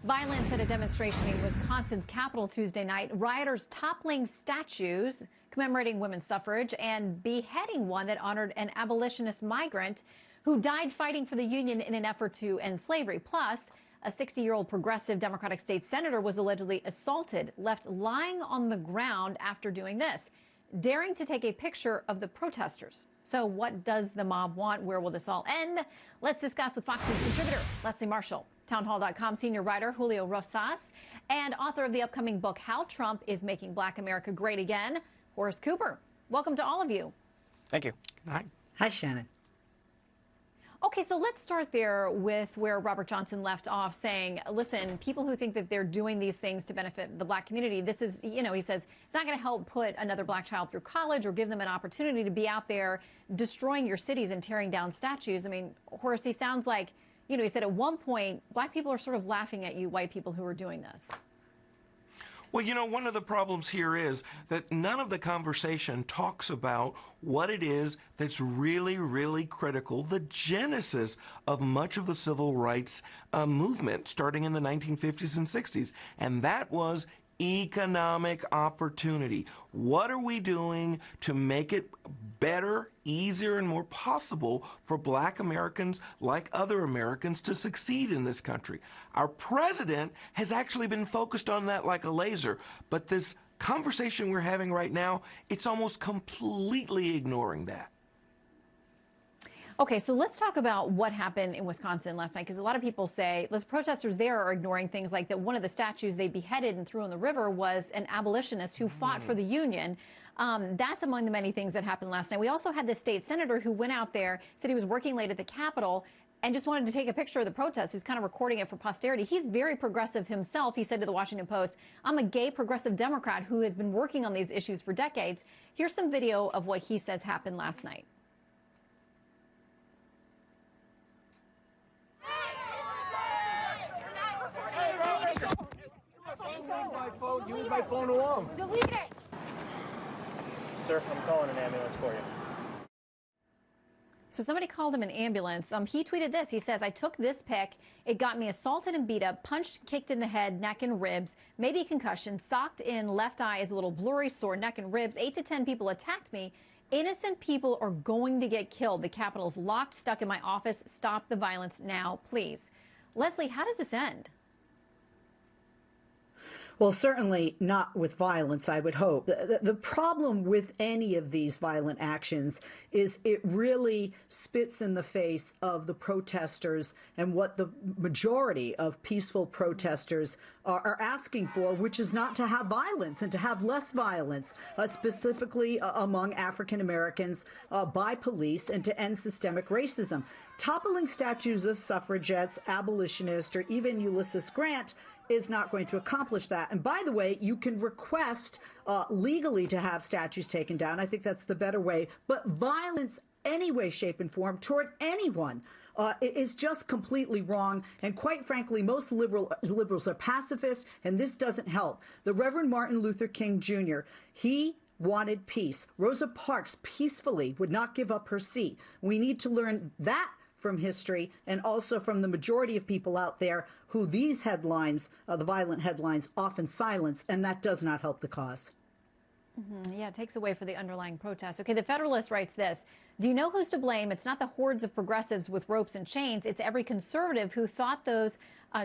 Violence at a demonstration in Wisconsin's Capitol Tuesday night. Rioters toppling statues commemorating women's suffrage and beheading one that honored an abolitionist migrant who died fighting for the Union in an effort to end slavery. Plus, a 60-year-old progressive Democratic state senator was allegedly assaulted, left lying on the ground after doing this, daring to take a picture of the protesters. So what does the mob want? Where will this all end? Let's discuss with Fox News contributor Leslie Marshall, townhall.com senior writer Julio Rosas, and author of the upcoming book, How Trump is Making Black America Great Again, Horace Cooper. Welcome to all of you. Thank you. Hi. Hi, Shannon. Okay, so let's start there with where Robert Johnson left off, saying, listen, people who think that they're doing these things to benefit the black community, this is, you know, he says, it's not going to help put another black child through college or give them an opportunity to be out there destroying your cities and tearing down statues. I mean, Horace, he sounds like, you know, he said at one point, black people are sort of laughing at you, white people who are doing this. Well, you know, one of the problems here is that none of the conversation talks about what it is that's really, really critical, the genesis of much of the civil rights movement starting in the 1950s and 60s, and that was economic opportunity. What are we doing to make it better, easier, and more possible for black Americans like other Americans to succeed in this country? Our president has actually been focused on that like a laser, but this conversation we're having right now, it's almost completely ignoring that. Okay, so let's talk about what happened in Wisconsin last night, because a lot of people say, protesters there are ignoring things like that one of the statues they beheaded and threw in the river was an abolitionist who fought for the Union. That's among the many things that happened last night. We also had this state senator who went out there, said he was working late at the Capitol, and just wanted to take a picture of the protest. He was kind of recording it for posterity. He's very progressive himself. He said to the Washington Post, I'm a gay progressive Democrat who has been working on these issues for decades. Here's some video of what he says happened last night. Use my phone alone. Delete it. Sir, I'm calling an ambulance for you. So somebody called him an ambulance. He tweeted this. He says, I took this pic. It got me assaulted and beat up, punched, kicked in the head, neck and ribs, maybe concussion, socked in left eye is a little blurry, sore neck and ribs. 8 to 10 people attacked me. Innocent people are going to get killed. The Capitol's locked, stuck in my office. Stop the violence now, please. Leslie, how does this end? Well, certainly not with violence, I would hope. The problem with any of these violent actions is it really spits in the face of the protesters and what the majority of peaceful protesters are asking for, which is not to have violence and to have less violence, specifically among African Americans by police, and to end systemic racism. Toppling statues of suffragettes, abolitionists, or even Ulysses Grant is not going to accomplish that. And by the way, you can request legally to have statues taken down. I think that's the better way. But violence, any way, shape, and form toward anyone is just completely wrong. And quite frankly, most liberals are pacifists, and this doesn't help. The Reverend Martin Luther King Jr., he wanted peace. Rosa Parks peacefully would not give up her seat. We need to learn that from history, and also from the majority of people out there who these headlines, the violent headlines, often silence, and that does not help the cause. Yeah, it takes away from the underlying protest. Okay, the Federalist writes this. Do you know who's to blame? It's not the hordes of progressives with ropes and chains. It's every conservative who thought those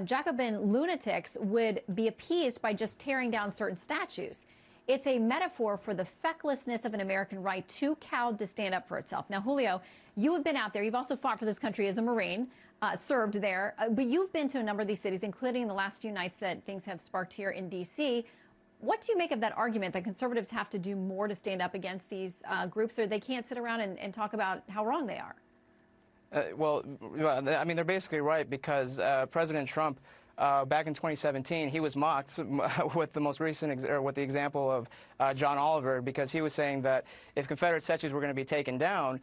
Jacobin lunatics would be appeased by just tearing down certain statues. It's a metaphor for the fecklessness of an American right too cowed to stand up for itself. Now, Julio, you have been out there. You've also fought for this country as a Marine, served there. But you've been to a number of these cities, including the last few nights that things have sparked here in D.C. What do you make of that argument that conservatives have to do more to stand up against these groups, or they can't sit around and talk about how wrong they are? Well, I mean, they're basically right, because President Trump, back in 2017, he was mocked with the most recent, or with the example of John Oliver, because he was saying that if Confederate statues were going to be taken down,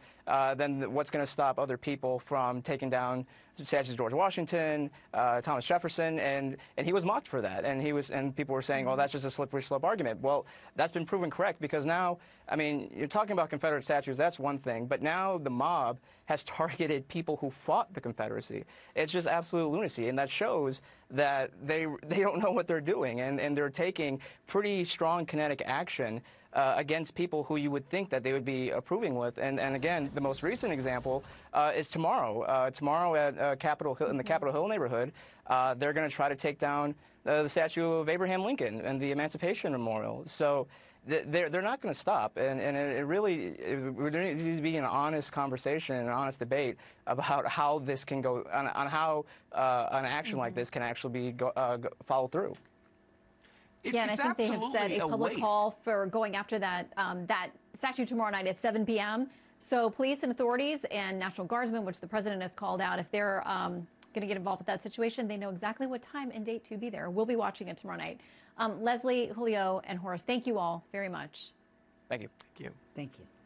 then what's going to stop other people from taking down statues of George Washington, Thomas Jefferson, and he was mocked for that, and people were saying, oh, that's just a slippery slope argument. Well, that's been proven correct, because now, I mean, you're talking about Confederate statues, that's one thing, but now the mob has targeted people who fought the Confederacy. It's just absolute lunacy, and that shows that they don't know what they're doing, and they're taking pretty strong kinetic action against people who you would think that they would be approving with. And again, the most recent example is tomorrow. Tomorrow at Capitol Hill, in the Capitol Hill neighborhood, they're going to try to take down the statue of Abraham Lincoln and the Emancipation Memorial. So they're not going to stop, and there needs to be an honest conversation, an honest debate about how this can go, on how an action like this can actually be followed through. Yeah, and I think they have set a public call for going after that that statue tomorrow night at 7 p.m. So police and authorities and National Guardsmen, which the president has called out, if they're going to get involved with that situation, they know exactly what time and date to be there. We'll be watching it tomorrow night. Leslie, Julio, and Horace, thank you all very much. Thank you. Thank you. Thank you.